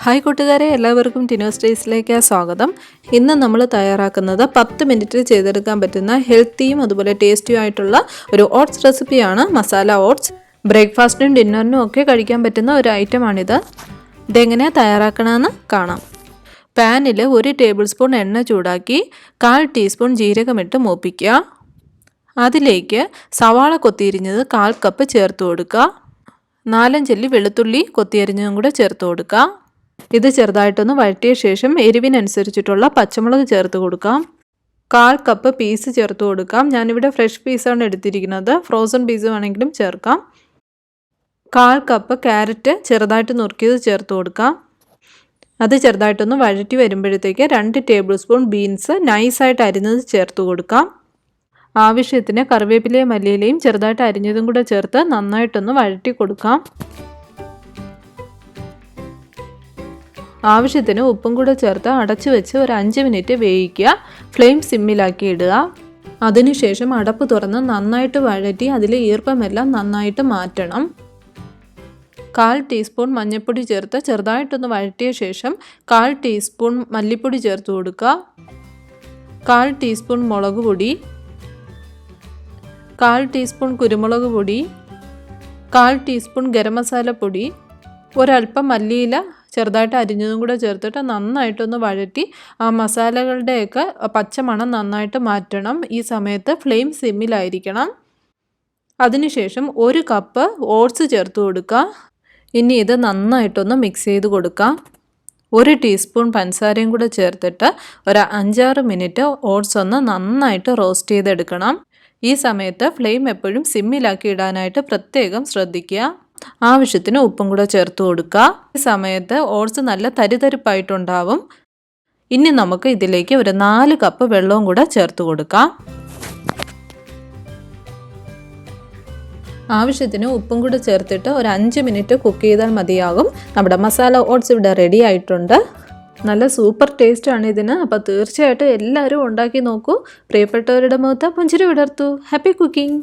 Hi കൂട്ടുകാരെ, എല്ലാവർക്കും ടിനോസ് ടേസ്റ്റിലേക്ക് സ്വാഗതം. ഇന്ന് നമ്മൾ തയ്യാറാക്കുന്നത് 10 മിനിറ്റിൽ ചെയ്തെടുക്കാൻ പറ്റുന്ന ഹെൽത്തിയും അതുപോലെ ടേസ്റ്റിയും ആയിട്ടുള്ള ഒരു ഓട്സ് റെസിപ്പിയാണ് മസാല ഓട്സ്. ബ്രേക്ക്ഫാസ്റ്റിനും ഡിന്നറിനും ഒക്കെ കഴിക്കാൻ പറ്റുന്ന ഒരു ഐറ്റമാണിത്. ഇതെങ്ങനെ തയ്യാറാക്കണമെന്ന് കാണാം. പാനിൽ 1 ടേബിൾ സ്പൂൺ എണ്ണ ചൂടാക്കി 1/4 ടീസ്പൂൺ ജീരകമിട്ട് മൂപ്പിക്കുക. അതിലേക്ക് സവാള കൊത്തിയരിഞ്ഞത് 1/4 കപ്പ് ചേർത്ത് കൊടുക്കുക. 4-5 അല്ലി വെളുത്തുള്ളി കൊത്തിയരിഞ്ഞതും കൂടെ ചേർത്ത് കൊടുക്കുക. ഇത് ചെറുതായിട്ടൊന്ന് വഴറ്റിയ ശേഷം എരിവിനനുസരിച്ചിട്ടുള്ള പച്ചമുളക് ചേർത്ത് കൊടുക്കാം. 1/4 കപ്പ് പീസ് ചേർത്ത് കൊടുക്കാം. ഞാനിവിടെ ഫ്രഷ് പീസാണ് എടുത്തിരിക്കുന്നത്. ഫ്രോസൺ പീസ് വേണമെങ്കിലും ചേർക്കാം. 1/4 കപ്പ് ക്യാരറ്റ് ചെറുതായിട്ട് നുറുക്കിയത് ചേർത്ത് കൊടുക്കാം. അത് ചെറുതായിട്ടൊന്ന് വഴറ്റി വരുമ്പോഴത്തേക്ക് 2 ടേബിൾ സ്പൂൺ ബീൻസ് നൈസായിട്ട് അരിഞ്ഞത് ചേർത്ത് കൊടുക്കാം. ആവശ്യത്തിന് കറിവേപ്പിലയും മല്ലിയിലയും ചെറുതായിട്ട് അരിഞ്ഞതും കൂടെ ചേർത്ത് നന്നായിട്ടൊന്ന് വഴറ്റി കൊടുക്കാം. ആവശ്യത്തിന് ഉപ്പും കൂടെ ചേർത്ത് അടച്ചു വെച്ച് ഒരു 5 മിനിറ്റ് വേവിക്കുക. ഫ്ലെയിം സിമ്മിലാക്കി ഇടുക. അതിനുശേഷം അടപ്പ് തുറന്ന് നന്നായിട്ട് വഴറ്റി അതിലെ ഈർപ്പമെല്ലാം നന്നായിട്ട് മാറ്റണം. 1/4 ടീസ്പൂൺ മഞ്ഞൾപ്പൊടി ചേർത്ത് ചെറുതായിട്ടൊന്ന് വഴറ്റിയ ശേഷം 1/4 ടീസ്പൂൺ മല്ലിപ്പൊടി ചേർത്ത് കൊടുക്കുക. 1/4 ടീസ്പൂൺ മുളക് പൊടി, 1/4 ടീസ്പൂൺ കുരുമുളക് പൊടി, 1/4 ടീസ്പൂൺ ഗരം മസാല പൊടി, ഒരൽപ്പം മല്ലിയില ചെറുതായിട്ട് അരിഞ്ഞതും കൂടെ ചേർത്തിട്ട് നന്നായിട്ടൊന്ന് വഴറ്റി ആ മസാലകളുടെയൊക്കെ പച്ചമണം നന്നായിട്ട് മാറ്റണം. ഈ സമയത്ത് ഫ്ലെയിം സിമ്മിലായിരിക്കണം. അതിനുശേഷം 1 കപ്പ് ഓട്സ് ചേർത്ത് കൊടുക്കുക. ഇനി ഇത് നന്നായിട്ടൊന്ന് മിക്സ് ചെയ്ത് കൊടുക്കാം. 1 ടീസ്പൂൺ പഞ്ചസാരയും കൂടെ ചേർത്തിട്ട് ഒരു 5-6 മിനിറ്റ് ഓട്സ് ഒന്ന് നന്നായിട്ട് റോസ്റ്റ് ചെയ്തെടുക്കണം. ഈ സമയത്ത് ഫ്ലെയിം എപ്പോഴും സിമ്മിലാക്കി ഇടാനായിട്ട് പ്രത്യേകം ശ്രദ്ധിക്കുക. ആവശ്യത്തിന് ഉപ്പും കൂടെ ചേർത്ത് കൊടുക്കുക. ഈ സമയത്ത് ഓട്സ് നല്ല തരിതരിപ്പായിട്ടുണ്ടാവും. ഇനി നമുക്ക് ഇതിലേക്ക് ഒരു 4 കപ്പ് വെള്ളവും കൂടെ ചേർത്ത് കൊടുക്കാം. ആവശ്യത്തിന് ഉപ്പും കൂടെ ചേർത്തിട്ട് ഒരു 5 മിനിറ്റ് കുക്ക് ചെയ്താൽ മതിയാകും. നമ്മുടെ മസാല ഓട്സ് ഇവിടെ റെഡി ആയിട്ടുണ്ട്. നല്ല സൂപ്പർ ടേസ്റ്റാണ് ഇതിന്. അപ്പോൾ തീർച്ചയായിട്ടും എല്ലാവരും ഉണ്ടാക്കി നോക്കൂ. പ്രിയപ്പെട്ടവരുടെ മുഖത്ത് പുഞ്ചിരി വിടർത്തൂ. Happy cooking.